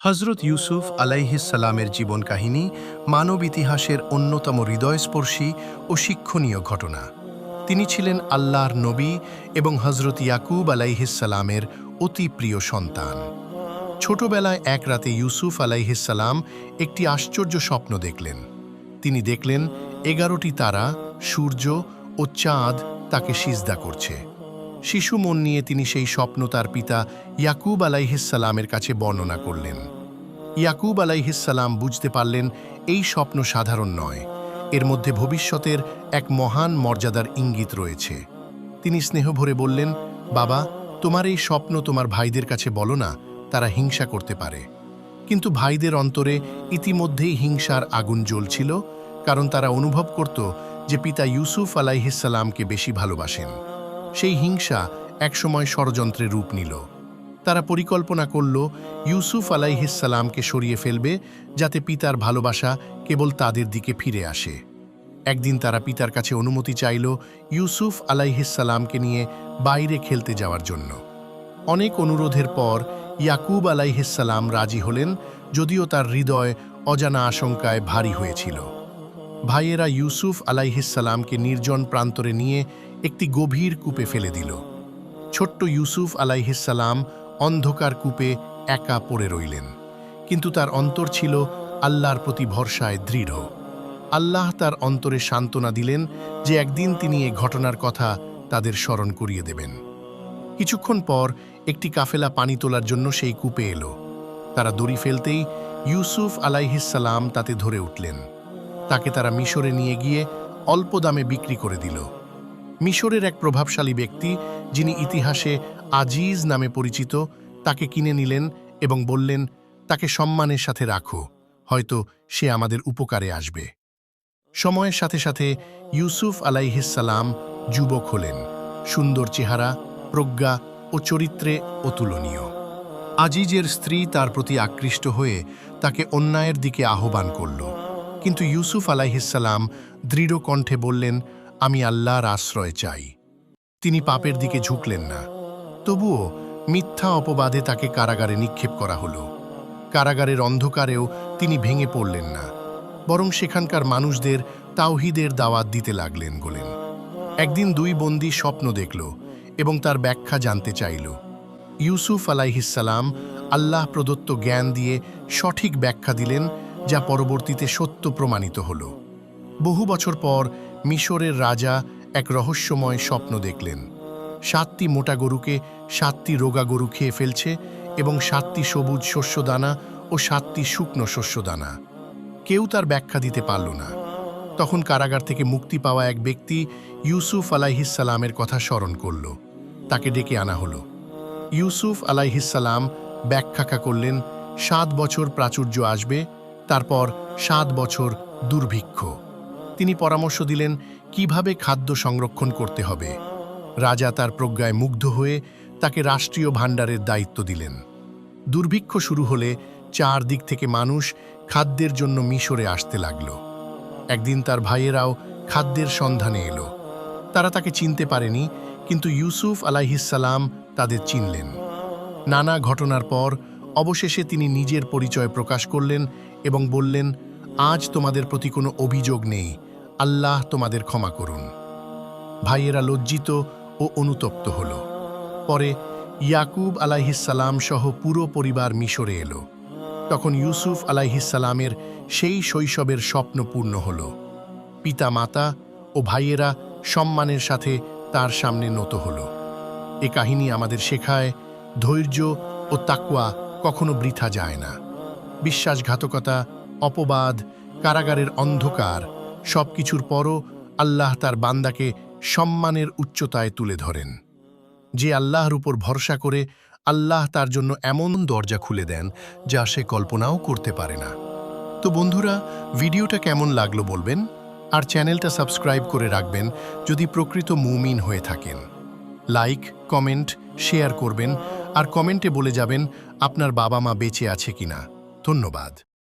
হজরত ইউসুফ আলাইহিসসালামের জীবন কাহিনী মানব ইতিহাসের অন্যতম হৃদয়স্পর্শী ও শিক্ষণীয় ঘটনা। তিনি ছিলেন আল্লাহর নবী এবং হজরত ইয়াকুব আলাইহিসসালামের অতি প্রিয় সন্তান। ছোটবেলায় এক রাতে ইউসুফ আলাইহিসসালাম একটি আশ্চর্য স্বপ্ন দেখলেন। তিনি দেখলেন 11টি তারা, সূর্য ও চাঁদ তাকে সিজদা করছে। শিশু মন নিয়ে তিনি সেই স্বপ্ন তার পিতা ইয়াকুব আলাইহিসসালামের কাছে বর্ণনা করলেন। ইয়াকুব আলাইহিসসালাম বুঝতে পারলেন এই স্বপ্ন সাধারণ নয়, এর মধ্যে ভবিষ্যতের এক মহান মর্যাদার ইঙ্গিত রয়েছে। তিনি স্নেহ ভরে বললেন, বাবা, তোমার এই স্বপ্ন তোমার ভাইদের কাছে বলো না, তারা হিংসা করতে পারে। কিন্তু ভাইদের অন্তরে ইতিমধ্যেই হিংসার আগুন জ্বলছিল, কারণ তারা অনুভব করত যে পিতা ইউসুফ আলাইহিসসালামকে বেশি ভালোবাসেন। সেই হিংসা একসময় ষড়যন্ত্রের রূপ নিল। তারা পরিকল্পনা করল ইউসুফ আলাইহিসসালামকে সরিয়ে ফেলবে, যাতে পিতার ভালোবাসা কেবল তাদের দিকে ফিরে আসে। একদিন তারা পিতার কাছে অনুমতি চাইল ইউসুফ আলাইহিসসালামকে নিয়ে বাইরে খেলতে যাওয়ার জন্য। অনেক অনুরোধের পর ইয়াকুব আলাইহিসসালাম রাজি হলেন, যদিও তার হৃদয় অজানা আশঙ্কায় ভারী হয়েছিল। ভাইয়েরা ইউসুফ আলাইহিসসালামকে নির্জন প্রান্তরে নিয়ে একটি গভীর কূপে ফেলে দিল। ছোট্ট ইউসুফ আলাইহিসসালাম অন্ধকার কূপে একা পড়ে রইলেন, কিন্তু তার অন্তর ছিল আল্লাহর প্রতি ভরসায় দৃঢ়। আল্লাহ তার অন্তরে সান্ত্বনা দিলেন যে একদিন তিনি এ ঘটনার কথা তাদের স্মরণ করিয়ে দেবেন। কিছুক্ষণ পর একটি কাফেলা পানি তোলার জন্য সেই কূপে এলো। তারা দড়ি ফেলতেই ইউসুফ আলাইহিসসালাম তাতে ধরে উঠলেন। তাকে তারা মিশরে নিয়ে গিয়ে অল্প দামে বিক্রি করে দিল। মিশরের এক প্রভাবশালী ব্যক্তি, যিনি ইতিহাসে আজিজ নামে পরিচিত, তাকে কিনে নিলেন এবং বললেন, তাকে সম্মানের সাথে রাখো, হয়তো সে আমাদের উপকারে আসবে। সময়ের সাথে সাথে ইউসুফ আলাইহিসসালাম যুবক হলেন, সুন্দর চেহারা, প্রজ্ঞা ও চরিত্রে অতুলনীয়। আজিজের স্ত্রী তার প্রতি আকৃষ্ট হয়ে তাকে অন্যায়ের দিকে আহ্বান করল, কিন্তু ইউসুফ আলাইহিসসালাম দৃঢ় কণ্ঠে বললেন, আমি আল্লাহর আশ্রয় চাই। তিনি পাপের দিকে ঝুঁকলেন না। তবুও মিথ্যা অপবাদে তাকে কারাগারে নিক্ষেপ করা হলো। কারাগারের অন্ধকারেও তিনি ভেঙে পড়লেন না, বরং সেখানকার মানুষদের তাওহীদের দাওয়াত দিতে লাগলেন। একদিন দুই বন্দী স্বপ্ন দেখল এবং তার ব্যাখ্যা জানতে চাইল। ইউসুফ আলাইহিসসালাম আল্লাহ প্রদত্ত জ্ঞান দিয়ে সঠিক ব্যাখ্যা দিলেন, যা পরবর্তীতে সত্য প্রমাণিত হল। বহু বছর পর মিশরের রাজা এক রহস্যময় স্বপ্ন দেখলেন। 7টি মোটা গরুকে 7টি রোগা গরু খেয়ে ফেলছে এবং 7টি সবুজ শস্যদানা ও 7টি শুকনো শস্যদানা। কেউ তার ব্যাখ্যা দিতে পারল না। তখন কারাগার থেকে মুক্তি পাওয়া এক ব্যক্তি ইউসুফ আলাইহিসসালামের কথা স্মরণ করল। তাকে ডেকে আনা হলো। ইউসুফ আলাইহিসসালাম ব্যাখ্যা করলেন, 7 বছর প্রাচুর্য আসবে, তারপর 7 বছর দুর্ভিক্ষ। তিনি পরামর্শ দিলেন কিভাবে খাদ্য সংরক্ষণ করতে হবে। রাজা তার প্রজ্ঞায় মুগ্ধ হয়ে তাকে রাষ্ট্রীয় ভাণ্ডারের দায়িত্ব দিলেন। দুর্ভিক্ষ শুরু হলে 4 দিক থেকে মানুষ খাদ্যের জন্য মিশরে আসতে লাগল। একদিন তার ভাইয়েরাও খাদ্যের সন্ধানে এলো। তারা তাকে চিনতে পারেনি, কিন্তু ইউসুফ আলাইহিসসালাম তাদের চিনলেন। নানা ঘটনার পর অবশেষে তিনি নিজের পরিচয় প্রকাশ করলেন এবং বললেন, আজ তোমাদের প্রতি কোনো অভিযোগ নেই, আল্লাহ তোমাদের ক্ষমা করুন। ভাইয়েরা লজ্জিত ও অনুতপ্ত হল। পরে ইয়াকুব আলাইহিসসালাম সহ পুরো পরিবার মিশরে এলো। তখন ইউসুফ আলাইহিসসালামের সেই শৈশবের স্বপ্ন পূর্ণ হল। পিতা, মাতা ও ভাইয়েরা সম্মানের সাথে তার সামনে নত হল। এ কাহিনী আমাদের শেখায়, ধৈর্য ও তাকওয়া কখনো বৃথা যায় না। বিশ্বাসঘাতকতা, অপবাদ, কারাগারের অন্ধকার, সবকিছুর পরও আল্লাহ তার বান্দাকে সম্মানের উচ্চতায় তুলে ধরেন। যে আল্লাহর উপর ভরসা করে, আল্লাহ তার জন্য এমন দরজা খুলে দেন যা সে কল্পনাও করতে পারে না। তো বন্ধুরা, ভিডিওটা কেমন লাগলো বলবেন, আর চ্যানেলটা সাবস্ক্রাইব করে রাখবেন যদি প্রকৃত মুমিন হয়ে থাকেন। লাইক, কমেন্ট, শেয়ার করবেন, আর কমেন্টে বলে যাবেন আপনার বাবা মা বেঁচে আছে কিনা। ধন্যবাদ।